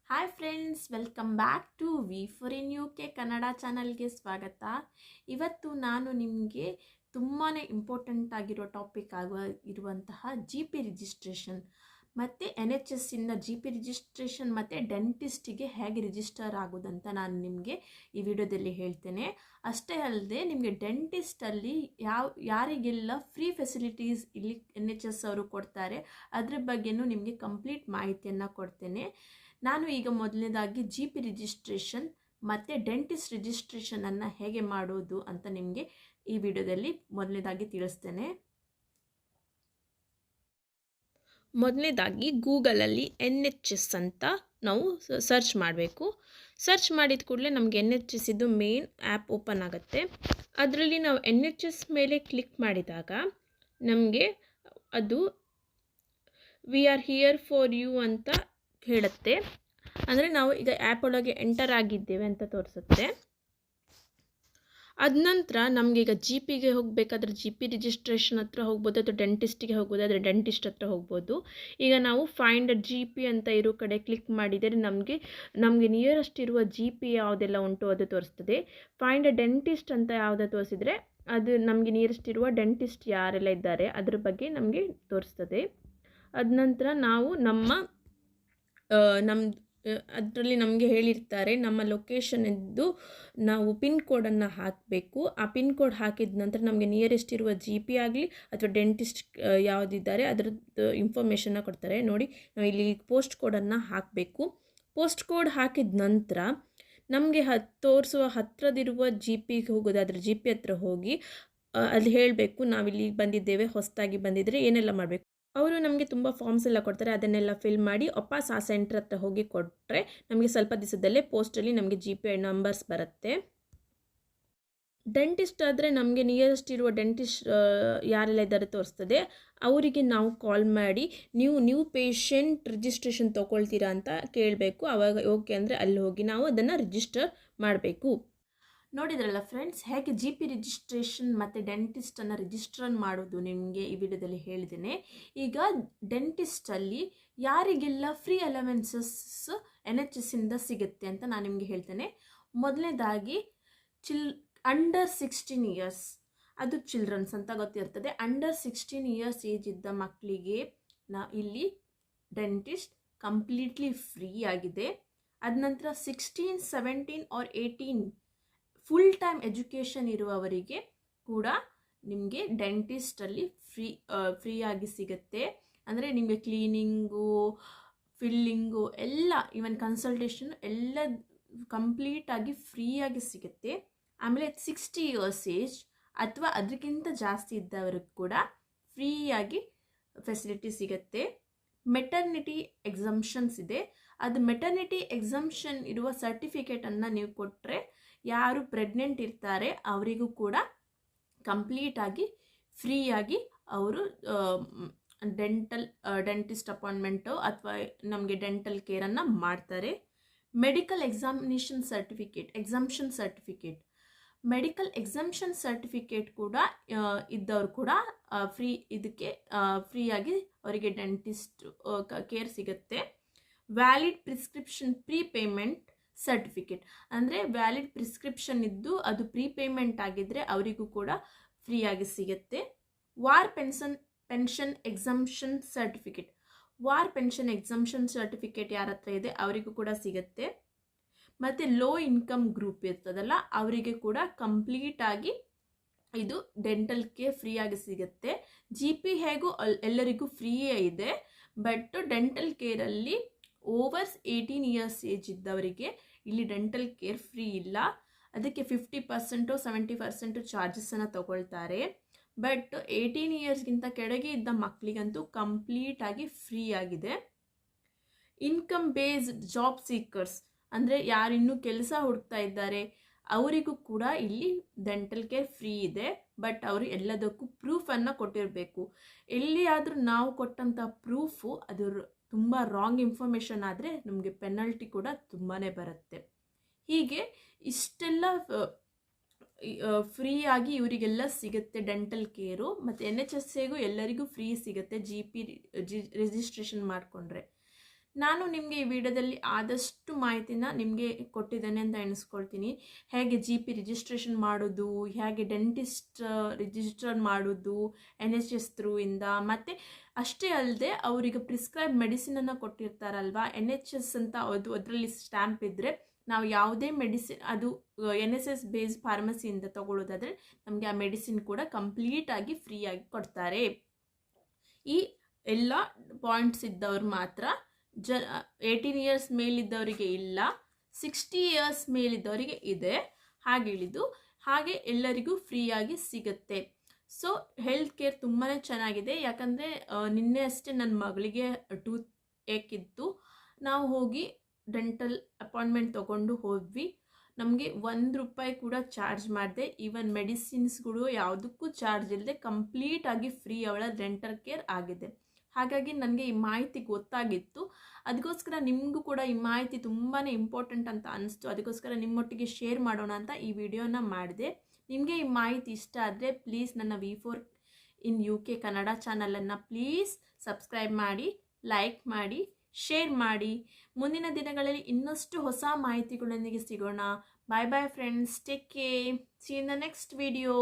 Hi friends, welcome back to we for in U K Kannada ಚಾನಲ್ಗೆ ಸ್ವಾಗತ. ಇವತ್ತು ನಾನು ನಿಮಗೆ ತುಂಬಾ ಇಂಪಾರ್ಟೆಂಟ್ ಆಗಿರೋ ಟಾಪಿಕ್ ಇರುವಂತಹ ಜಿ ಪಿ ರಿಜಿಸ್ಟ್ರೇಷನ್ ಮತ್ತು NHS ಇಂದ ಜಿ ಪಿ ರಿಜಿಸ್ಟ್ರೇಷನ್ ಮತ್ತು ಡೆಂಟಿಸ್ಟಿಗೆ ಹೇಗೆ ರಿಜಿಸ್ಟರ್ ಆಗೋದಂತ ನಾನು ನಿಮಗೆ ಈ ವಿಡಿಯೋದಲ್ಲಿ ಹೇಳ್ತೇನೆ. ಅಷ್ಟೇ ಅಲ್ಲದೆ ನಿಮಗೆ ಡೆಂಟಿಸ್ಟಲ್ಲಿ ಯಾರಿಗೆಲ್ಲ ಫ್ರೀ ಫೆಸಿಲಿಟೀಸ್ ಇಲ್ಲಿ NHS ಅವರು ಕೊಡ್ತಾರೆ ಅದ್ರ ಬಗ್ಗೆನೂ ನಿಮಗೆ ಕಂಪ್ಲೀಟ್ ಮಾಹಿತಿಯನ್ನು ಕೊಡ್ತೇನೆ. ನಾನು ಈಗ ಮೊದಲನೇದಾಗಿ ಜಿ ಪಿ ರಿಜಿಸ್ಟ್ರೇಷನ್ ಮತ್ತು ಡೆಂಟಿಸ್ಟ್ ರಿಜಿಸ್ಟ್ರೇಷನನ್ನು ಹೇಗೆ ಮಾಡೋದು ಅಂತ ನಿಮಗೆ ಈ ವಿಡಿಯೋದಲ್ಲಿ ಮೊದಲನೇದಾಗಿ ತಿಳಿಸ್ತೇನೆ. ಮೊದಲನೇದಾಗಿ ಗೂಗಲಲ್ಲಿ NHS ಅಂತ ನಾವು ಸರ್ಚ್ ಮಾಡಬೇಕು. ಸರ್ಚ್ ಮಾಡಿದ ಕೂಡಲೇ ನಮಗೆ NHS ಇದು ಮೇನ್ ಆ್ಯಪ್ ಓಪನ್ ಆಗುತ್ತೆ. ಅದರಲ್ಲಿ ನಾವು NHS ಮೇಲೆ ಕ್ಲಿಕ್ ಮಾಡಿದಾಗ ನಮಗೆ ಅದು we are here for you ಅಂತ ಹೇಳುತ್ತೆ. ಅಂದರೆ ನಾವು ಈಗ ಆ್ಯಪ್ ಒಳಗೆ ಎಂಟರ್ ಆಗಿದ್ದೇವೆ ಅಂತ ತೋರಿಸುತ್ತೆ. ಅದ ನಂತರ ನಮಗೆ ಈಗ ಜಿ ಪಿಗೆ ಹೋಗಬೇಕಾದ್ರೆ ಜಿ ಪಿ ರಿಜಿಸ್ಟ್ರೇಷನ್ ಹತ್ರ ಹೋಗ್ಬೋದು, ಅಥವಾ ಡೆಂಟಿಸ್ಟಿಗೆ ಹೋಗ್ಬೋದು, ಆದರೆ ಡೆಂಟಿಸ್ಟ್ ಹತ್ರ ಹೋಗ್ಬೋದು. ಈಗ ನಾವು ಫೈಂಡ್ ಜಿ ಪಿ ಅಂತ ಇರೋ ಕಡೆ ಕ್ಲಿಕ್ ಮಾಡಿದರೆ ನಮಗೆ ನಿಯರೆಸ್ಟ್ ಇರುವ ಜಿ ಪಿ ಯಾವುದೆಲ್ಲ ಉಂಟು ಅದು ತೋರಿಸ್ತದೆ. ಫೈಂಡ್ ಡೆಂಟಿಸ್ಟ್ ಅಂತ ಯಾವುದೋ ತೋರಿಸಿದರೆ ಅದು ನಮಗೆ ನಿಯರೆಸ್ಟ್ ಇರುವ ಡೆಂಟಿಸ್ಟ್ ಯಾರೆಲ್ಲ ಇದ್ದಾರೆ ಅದ್ರ ಬಗ್ಗೆ ನಮಗೆ ತೋರಿಸ್ತದೆ. ಅದ ನಂತರ ನಾವು ಅದರಲ್ಲಿ ನಮಗೆ ಹೇಳಿರ್ತಾರೆ ನಮ್ಮ ಲೊಕೇಶನ್ ಇದ್ದು ನಾವು ಪಿನ್ ಕೋಡನ್ನು ಹಾಕಬೇಕು. ಆ ಪಿನ್ ಕೋಡ್ ಹಾಕಿದ ನಂತರ ನಮಗೆ ನಿಯರೆಸ್ಟ್ ಇರುವ ಜಿ ಪಿ ಆಗಲಿ ಅಥವಾ ಡೆಂಟಿಸ್ಟ್ ಯಾವುದಿದ್ದಾರೆ ಅದರದ್ದು ಇನ್ಫಾರ್ಮೇಷನ್ನ ಕೊಡ್ತಾರೆ. ನೋಡಿ, ನಾವು ಇಲ್ಲಿ ಪೋಸ್ಟ್ ಕೋಡನ್ನು ಹಾಕಬೇಕು. ಪೋಸ್ಟ್ ಕೋಡ್ ಹಾಕಿದ ನಂತರ ನಮಗೆ ತೋರಿಸುವ ಹತ್ತಿರದಿರುವ ಜಿ ಪಿಗೆ ಹೋಗೋದಾದರೆ ಜಿ ಪಿ ಹತ್ರ ಹೋಗಿ ಅಲ್ಲಿ ಹೇಳಬೇಕು ನಾವಿಲ್ಲಿ ಬಂದಿದ್ದೇವೆ, ಹೊಸದಾಗಿ ಬಂದಿದ್ದರೆ ಏನೆಲ್ಲ ಮಾಡಬೇಕು. ಅವರು ನಮಗೆ ತುಂಬ ಫಾರ್ಮ್ಸ್ ಎಲ್ಲ ಕೊಡ್ತಾರೆ, ಅದನ್ನೆಲ್ಲ ಫಿಲ್ ಮಾಡಿ ವಾಪಸ್ ಆ ಸೆಂಟ್ರ್ ಹತ್ರ ಹೋಗಿ ಕೊಟ್ಟರೆ ನಮಗೆ ಸ್ವಲ್ಪ ದಿವಸದಲ್ಲೇ ಪೋಸ್ಟಲ್ಲಿ ನಮಗೆ ಜಿ ಪಿ ನಂಬರ್ಸ್ ಬರುತ್ತೆ. ಡೆಂಟಿಸ್ಟ್ ಆದರೆ ನಮಗೆ ನಿಯರೆಸ್ಟ್ ಇರುವ ಡೆಂಟಿಸ್ಟ್ ಯಾರೆಲ್ಲ ಇದ್ದಾರೆ ತೋರಿಸ್ತದೆ. ಅವರಿಗೆ ನಾವು ಕಾಲ್ ಮಾಡಿ ನೀವು ಪೇಷಂಟ್ ರಿಜಿಸ್ಟ್ರೇಷನ್ ತೊಗೊಳ್ತೀರಾ ಅಂತ ಕೇಳಬೇಕು. ಆವಾಗ ಓಕೆ ಅಂದರೆ ಅಲ್ಲಿ ಹೋಗಿ ನಾವು ಅದನ್ನು ರಿಜಿಸ್ಟರ್ ಮಾಡಬೇಕು. ನೋಡಿದ್ರಲ್ಲ ಫ್ರೆಂಡ್ಸ್, ಹೇಗೆ ಜಿ ಪಿ ರಿಜಿಸ್ಟ್ರೇಷನ್ ಮತ್ತು ಡೆಂಟಿಸ್ಟನ್ನು ರಿಜಿಸ್ಟರ್ ಮಾಡೋದು ನಿಮಗೆ ಈ ವಿಡಿಯೋದಲ್ಲಿ ಹೇಳಿದ್ದೇನೆ. ಈಗ ಡೆಂಟಿಸ್ಟಲ್ಲಿ ಯಾರಿಗೆಲ್ಲ ಫ್ರೀ ಅಲವೆನ್ಸಸ್ NHS ಇಂದ ಸಿಗುತ್ತೆ ಅಂತ ನಾನು ನಿಮಗೆ ಹೇಳ್ತೇನೆ. ಮೊದಲನೇದಾಗಿ ಅಂಡರ್ 16 ಇಯರ್ಸ್, ಅದು ಚಿಲ್ಡ್ರನ್ಸ್ ಅಂತ ಗೊತ್ತಿರ್ತದೆ. ಅಂಡರ್ 16 ಇಯರ್ಸ್ ಏಜ್ ಇದ್ದ ಮಕ್ಕಳಿಗೆ ಇಲ್ಲಿ ಡೆಂಟಿಸ್ಟ್ ಕಂಪ್ಲೀಟ್ಲಿ ಫ್ರೀ ಆಗಿದೆ. ಅದ ನಂತರ 16, 17 ಆರ್ 18 ಫುಲ್ ಟೈಮ್ ಎಜುಕೇಷನ್ ಇರುವವರಿಗೆ ಕೂಡ ನಿಮಗೆ ಡೆಂಟಿಸ್ಟಲ್ಲಿ ಫ್ರೀಯಾಗಿ ಸಿಗುತ್ತೆ. ಅಂದರೆ ನಿಮಗೆ ಕ್ಲೀನಿಂಗು, ಫಿಲ್ಲಿಂಗು ಎಲ್ಲ, ಈವನ್ ಕನ್ಸಲ್ಟೇಷನ್ ಎಲ್ಲ ಕಂಪ್ಲೀಟಾಗಿ ಫ್ರೀಯಾಗಿ ಸಿಗುತ್ತೆ. ಆಮೇಲೆ 60 ಇಯರ್ಸ್ ಏಜ್ ಅಥವಾ ಅದಕ್ಕಿಂತ ಜಾಸ್ತಿ ಇದ್ದವ್ರಿಗೆ ಕೂಡ ಫ್ರೀಯಾಗಿ ಫೆಸಿಲಿಟಿ ಸಿಗುತ್ತೆ. ಮೆಟರ್ನಿಟಿ ಎಕ್ಸಂಪ್ಷನ್ಸ್ ಇದೆ. ಅದು ಮೆಟರ್ನಿಟಿ ಎಕ್ಸಂಪ್ಷನ್ ಇರುವ ಸರ್ಟಿಫಿಕೇಟನ್ನು ನೀವು ಕೊಟ್ಟರೆ ಯಾರು ಪ್ರೆಗ್ನೆಂಟ್ ಇರ್ತಾರೆ ಅವರಿಗೂ ಕೂಡ ಕಂಪ್ಲೀಟಾಗಿ ಫ್ರೀಯಾಗಿ ಅವರು ಡೆಂಟಿಸ್ಟ್ ಅಪಾಯಿಂಟ್ಮೆಂಟು ಅಥವಾ ನಮಗೆ ಡೆಂಟಲ್ ಕೇರನ್ನು ಮಾಡ್ತಾರೆ. Medical examination exemption certificate, medical exemption certificate ಕೂಡ ಇದ್ದವರು ಕೂಡ ಇದಕ್ಕೆ ಫ್ರೀಯಾಗಿ ಅವರಿಗೆ ಡೆಂಟಿಸ್ಟ್ ಕೇರ್ ಸಿಗುತ್ತೆ. Valid prescription pre payment certificate, ಅಂದರೆ ವ್ಯಾಲಿಡ್ ಪ್ರಿಸ್ಕ್ರಿಪ್ಷನ್ ಇದ್ದು ಅದು ಪ್ರೀಪೇಮೆಂಟ್ ಆಗಿದ್ದರೆ ಅವರಿಗೂ ಕೂಡ ಫ್ರೀಯಾಗಿ ಸಿಗುತ್ತೆ. War pension exemption certificate, war pension exemption certificate ಯಾರ ಹತ್ರ ಇದೆ ಅವರಿಗೂ ಕೂಡ ಸಿಗುತ್ತೆ. ಮತ್ತು ಲೋ ಇನ್ಕಮ್ ಗ್ರೂಪ್ ಇರ್ತದಲ್ಲ ಅವರಿಗೆ ಕೂಡ ಕಂಪ್ಲೀಟಾಗಿ ಇದು ಡೆಂಟಲ್ ಕೇರ್ ಫ್ರೀಯಾಗಿ ಸಿಗುತ್ತೆ. ಜಿ ಪಿ ಹೇಗೂ ಎಲ್ಲರಿಗೂ ಫ್ರೀಯೇ ಇದೆ, ಬಟ್ ಡೆಂಟಲ್ ಕೇರಲ್ಲಿ ಓವರ್ 18 ಇಯರ್ಸ್ ಏಜ್ ಇದ್ದವರಿಗೆ ಇಲ್ಲಿ ಡೆಂಟಲ್ ಕೇರ್ ಫ್ರೀ ಇಲ್ಲ. ಅದಕ್ಕೆ 50% 70% ಚಾರ್ಜಸನ್ನು ತಗೊಳ್ತಾರೆ. ಬಟ್ 18 ಇಯರ್ಸ್ಗಿಂತ ಕೆಳಗೆ ಇದ್ದ ಮಕ್ಕಳಿಗಂತೂ ಕಂಪ್ಲೀಟಾಗಿ ಫ್ರೀ ಆಗಿದೆ. ಇನ್ಕಮ್ ಬೇಸ್ಡ್ ಜಾಬ್ ಸೀಕರ್ಸ್, ಅಂದರೆ ಯಾರು ಇನ್ನೂ ಕೆಲಸ ಹುಡುಕ್ತಾ ಇದ್ದಾರೆ ಅವರಿಗೂ ಕೂಡ ಇಲ್ಲಿ ಡೆಂಟಲ್ ಕೇರ್ ಫ್ರೀ ಇದೆ. ಬಟ್ ಅವರು ಎಲ್ಲದಕ್ಕೂ ಪ್ರೂಫನ್ನು ಕೊಟ್ಟಿರಬೇಕು. ಎಲ್ಲಿಯಾದರೂ ನಾವು ಕೊಟ್ಟಂಥ ಪ್ರೂಫು ಅದು ತುಂಬ ರಾಂಗ್ ಇನ್ಫಾರ್ಮೇಷನ್ ಆದರೆ ನಮಗೆ ಪೆನಲ್ಟಿ ಕೂಡ ತುಂಬಾ ಬರುತ್ತೆ. ಹೀಗೆ ಇಷ್ಟೆಲ್ಲ ಫ್ರೀಯಾಗಿ ಇವರಿಗೆಲ್ಲ ಸಿಗುತ್ತೆ ಡೆಂಟಲ್ ಕೇರು. ಮತ್ತು NHSಗೂ ಎಲ್ಲರಿಗೂ ಫ್ರೀ ಸಿಗುತ್ತೆ ಜಿ ಪಿ ರಿಜಿಸ್ಟ್ರೇಷನ್ ಮಾಡಿಕೊಂಡ್ರೆ. ನಾನು ನಿಮಗೆ ಈ ವಿಡಿಯೋದಲ್ಲಿ ಆದಷ್ಟು ಮಾಹಿತಿನ ನಿಮಗೆ ಕೊಟ್ಟಿದ್ದೇನೆ ಅಂತ ಎಣಿಸ್ಕೊಳ್ತೀನಿ. ಹೇಗೆ GP ರಿಜಿಸ್ಟ್ರೇಷನ್ ಮಾಡೋದು, ಹೇಗೆ ಡೆಂಟಿಸ್ಟ್ ರಿಜಿಸ್ಟರ್ ಮಾಡೋದು NHS ಥ್ರೂಯಿಂದ, ಮತ್ತು ಅಷ್ಟೇ ಅಲ್ಲದೆ ಅವರಿಗೆ ಪ್ರಿಸ್ಕ್ರೈಬ್ ಮೆಡಿಸಿನನ್ನು ಕೊಟ್ಟಿರ್ತಾರಲ್ವ NHS ಅಂತ, ಅದರಲ್ಲಿ ಸ್ಟ್ಯಾಂಪ್ ಇದ್ದರೆ ನಾವು ಯಾವುದೇ ಮೆಡಿಸಿನ್ ಅದು NSS ಬೇಸ್ ಫಾರ್ಮಸಿಯಿಂದ ತಗೊಳ್ಳೋದಾದರೆ ನಮಗೆ ಆ ಮೆಡಿಸಿನ್ ಕೂಡ ಕಂಪ್ಲೀಟಾಗಿ ಫ್ರೀಯಾಗಿ ಕೊಡ್ತಾರೆ. ಈ ಎಲ್ಲ ಪಾಯಿಂಟ್ಸ್ ಇದ್ದವ್ರು ಮಾತ್ರ 18 ಇಯರ್ಸ್ ಮೇಲಿದ್ದವರಿಗೆ ಇಲ್ಲ, 60 ಇಯರ್ಸ್ ಮೇಲಿದ್ದವರಿಗೆ ಇದೆ ಹಾಗೆ ಎಲ್ಲರಿಗೂ ಫ್ರೀಯಾಗಿ ಸಿಗುತ್ತೆ. ಸೊ ಹೆಲ್ತ್ ಕೇರ್ ತುಂಬಾ ಚೆನ್ನಾಗಿದೆ. ಯಾಕಂದರೆ ನಿನ್ನೆ ಅಷ್ಟೇ ನನ್ನ ಮಗಳಿಗೆ ಟೂತ್ ಏಕಿತ್ತು, ನಾವು ಹೋಗಿ ಡೆಂಟಲ್ ಅಪಾಯಿಂಟ್ಮೆಂಟ್ ತೊಗೊಂಡು ಹೋದ್ವಿ. ನಮಗೆ ₹1 ಕೂಡ ಚಾರ್ಜ್ ಮಾಡಿದೆ. ಈವನ್ ಮೆಡಿಸಿನ್ಸ್ಗಳು ಯಾವುದಕ್ಕೂ ಚಾರ್ಜ್ ಇಲ್ಲದೆ ಕಂಪ್ಲೀಟಾಗಿ ಫ್ರೀ ಅವಳ ಡೆಂಟಲ್ ಕೇರ್ ಆಗಿದೆ. ಹಾಗಾಗಿ ನನಗೆ ಈ ಮಾಹಿತಿ ಗೊತ್ತಾಗಿತ್ತು, ಅದಕ್ಕೋಸ್ಕರ ನಿಮಗೂ ಕೂಡ ಈ ಮಾಹಿತಿ ತುಂಬಾ ಇಂಪಾರ್ಟೆಂಟ್ ಅಂತ ಅನಿಸ್ತು. ಅದಕ್ಕೋಸ್ಕರ ನಿಮ್ಮೊಟ್ಟಿಗೆ ಶೇರ್ ಮಾಡೋಣ ಅಂತ ಈ ವಿಡಿಯೋನ ಮಾಡಿದೆ. ನಿಮಗೆ ಈ ಮಾಹಿತಿ ಇಷ್ಟ ಆದರೆ ಪ್ಲೀಸ್ ನನ್ನ V4 in UK ಕನ್ನಡ ಚಾನಲನ್ನು ಪ್ಲೀಸ್ ಸಬ್ಸ್ಕ್ರೈಬ್ ಮಾಡಿ, ಲೈಕ್ ಮಾಡಿ, ಶೇರ್ ಮಾಡಿ. ಮುಂದಿನ ದಿನಗಳಲ್ಲಿ ಇನ್ನಷ್ಟು ಹೊಸ ಮಾಹಿತಿಗಳೊಂದಿಗೆ ಸಿಗೋಣ. Bye bye friends, take care, see in the next video.